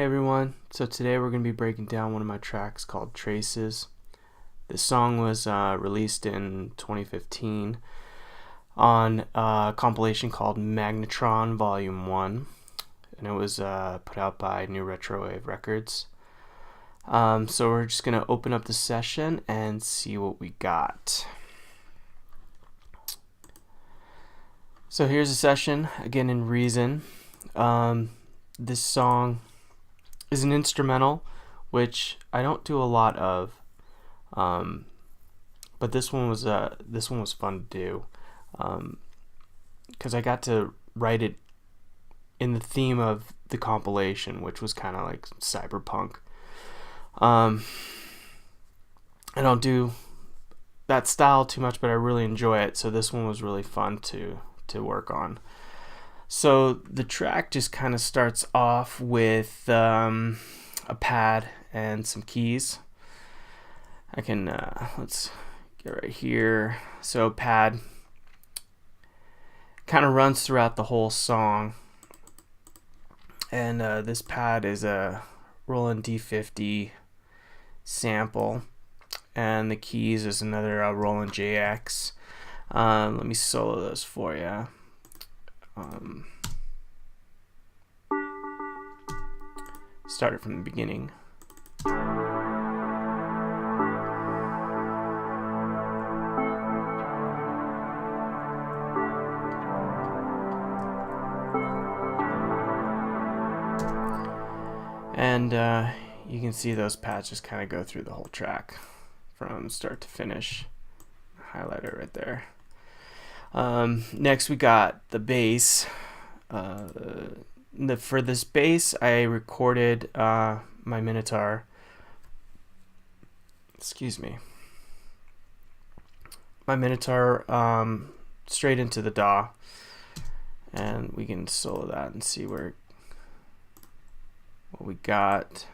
Hey everyone, so today we're going to be breaking down one of my tracks called Traces. This song was released in 2015 on a compilation called Magnetron Volume 1, and it was put out by New Retrowave Records. So we're just going to open up the session and see what we got. So here's a session, again in Reason. This song is an instrumental, which I don't do a lot of, but this one was fun to do, because I got to write it in the theme of the compilation, which was kind of like cyberpunk. I don't do that style too much, but I really enjoy it, so this one was really fun to work on. So the track just kind of starts off with a pad and some keys. I can, let's get right here. So pad kind of runs throughout the whole song. And this pad is a Roland D50 sample. And the keys is another Roland JX. Let me solo those for you. Start it from the beginning. And you can see those pads just kind of go through the whole track from start to finish. Highlight it right there. Next we got the bass. For this bass I recorded my Minotaur. My Minotaur straight into the DAW, and we can solo that and see what we got.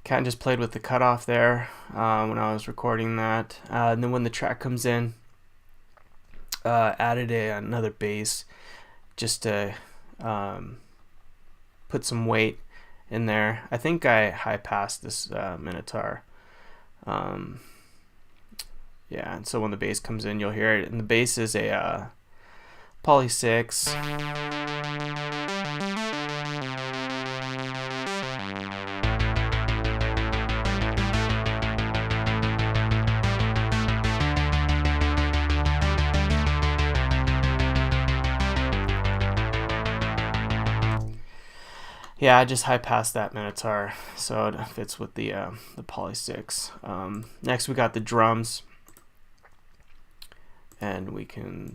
Kind of just played with the cutoff there when I was recording that, and then when the track comes in, added another bass just to put some weight in there. I think I high passed this Minotaur. Yeah, and so when the bass comes in, you'll hear it, and the bass is a Poly 6. Yeah, I just high passed that Minotaur, so it fits with the Poly 6. Next we got the drums, and we can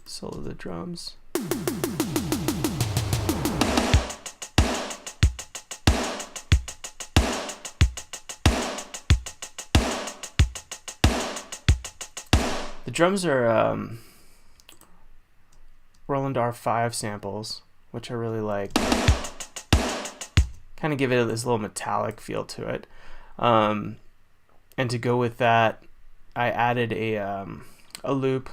solo the drums. The drums are Roland R5 samples, which I really like. Kind of give it this little metallic feel to it, and to go with that, I added a loop,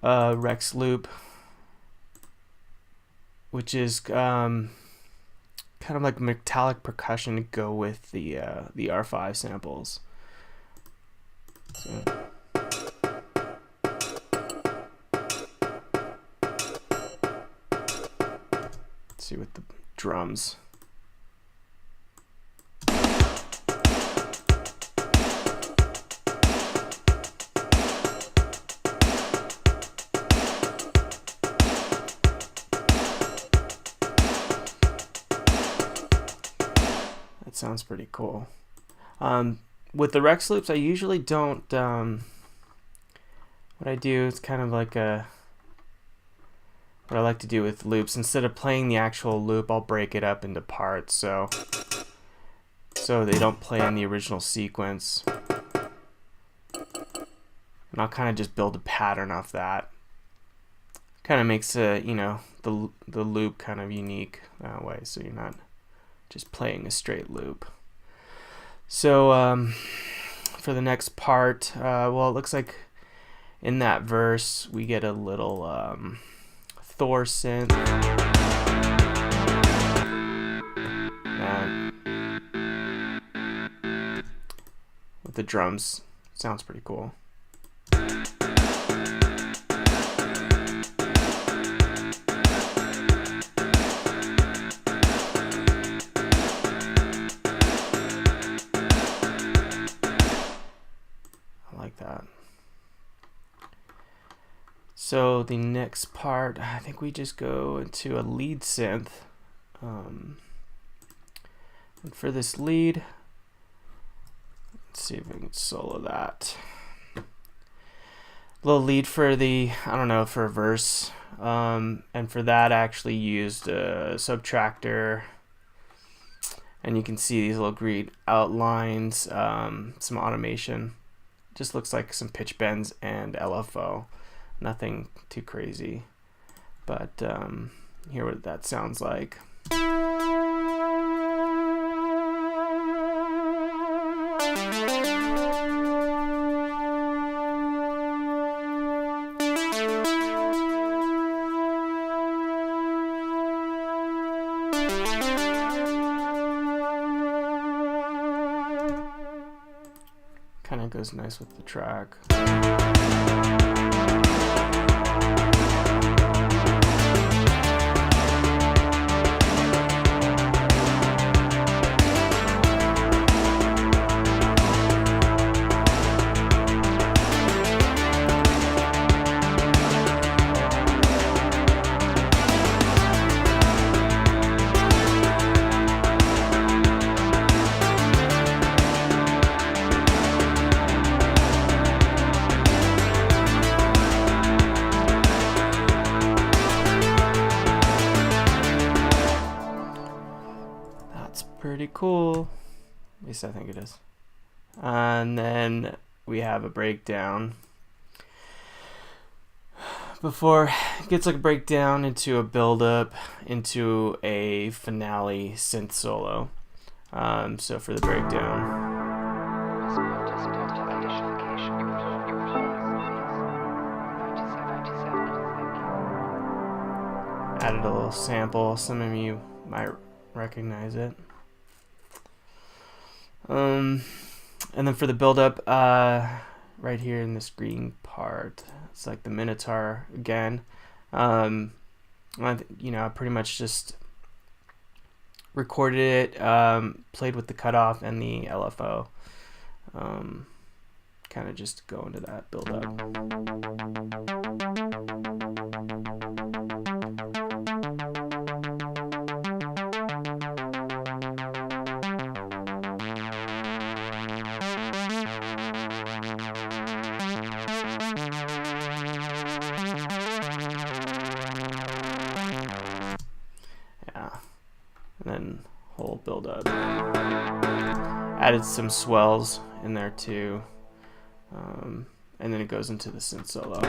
Rex loop, which is kind of like metallic percussion to go with the R5 samples. So. Let's see with the drums. That sounds pretty cool. With the Rex loops, I usually don't. What I do is kind of like what I like to do with loops. Instead of playing the actual loop, I'll break it up into parts so they don't play in the original sequence. And I'll kind of just build a pattern off that. Kind of makes the loop kind of unique that way, so you're not just playing a straight loop. So for the next part, well, it looks like in that verse we get a little Thor synth. With the drums. Sounds pretty cool. That. So the next part, I think we just go into a lead synth. And for this lead, let's see if we can solo that. A little lead for the, I don't know, for a verse. And for that, I actually used a subtractor. And you can see these little green outlines, some automation. Just looks like some pitch bends and LFO. Nothing too crazy. But hear what that sounds like. Kind of goes nice with the track. Pretty cool, at least I think it is. And then we have a breakdown. Before it gets like a breakdown into a build-up into a finale synth solo. So for the breakdown, added a little sample. Some of you might recognize it. And then for the build-up, right here in this green part, it's like the Minotaur again. I pretty much just recorded it, played with the cutoff and the LFO. Kind of just go into that build-up. And then whole build up. Added some swells in there too. And then it goes into the synth solo.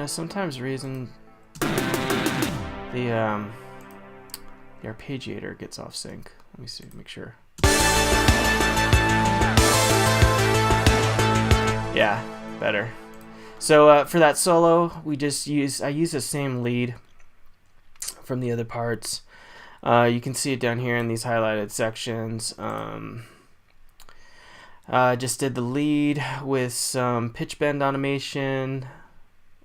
Sometimes the reason the arpeggiator gets off sync. Let me see, make sure. Yeah, better. So for that solo, I use the same lead from the other parts. You can see it down here in these highlighted sections. Just did the lead with some pitch bend automation.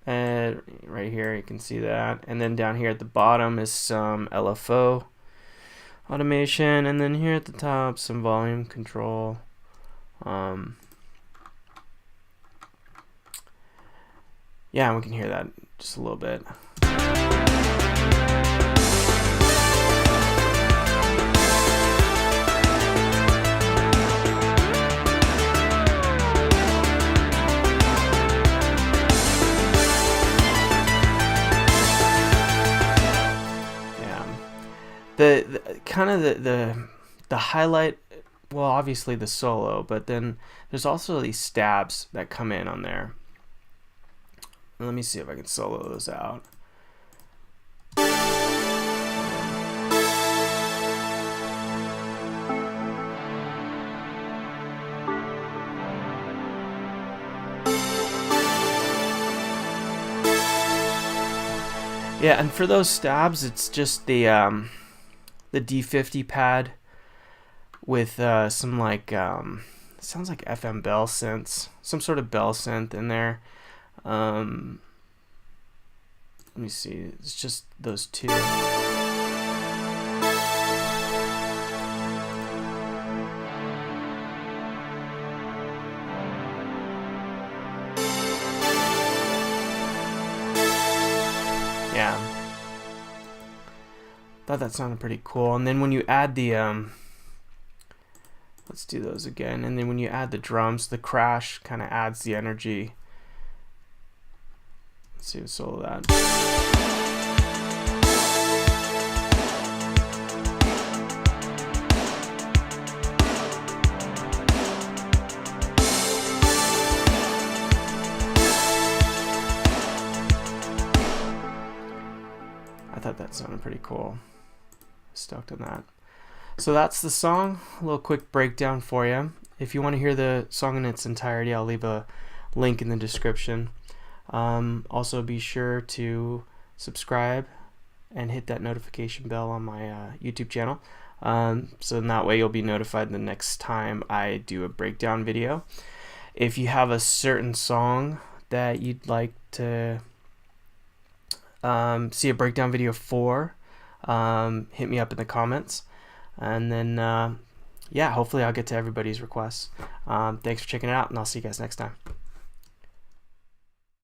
Right here you can see that, and then down here at the bottom is some LFO automation, and then here at the top some volume control. Yeah, we can hear that just a little bit. the kind of the highlight, well, obviously the solo, but then there's also these stabs that come in on there. Let me see if I can solo those out. Yeah, and for those stabs, it's just the D50 pad with some like sounds like FM bell synths, some sort of bell synth in there. Let me see, it's just those two. Yeah, thought that sounded pretty cool. And then when you add the let's do those again, and then when you add the drums, the crash kind of adds the energy. Let's see, solo that. I thought that sounded pretty cool. Stoked on that. So that's the song. A little quick breakdown for you. If you want to hear the song in its entirety, I'll leave a link in the description. Also, be sure to subscribe and hit that notification bell on my YouTube channel. So in that way you'll be notified the next time I do a breakdown video. If you have a certain song that you'd like to see a breakdown video for, hit me up in the comments, and then yeah, hopefully I'll get to everybody's requests. Thanks for checking it out, and I'll see you guys next time.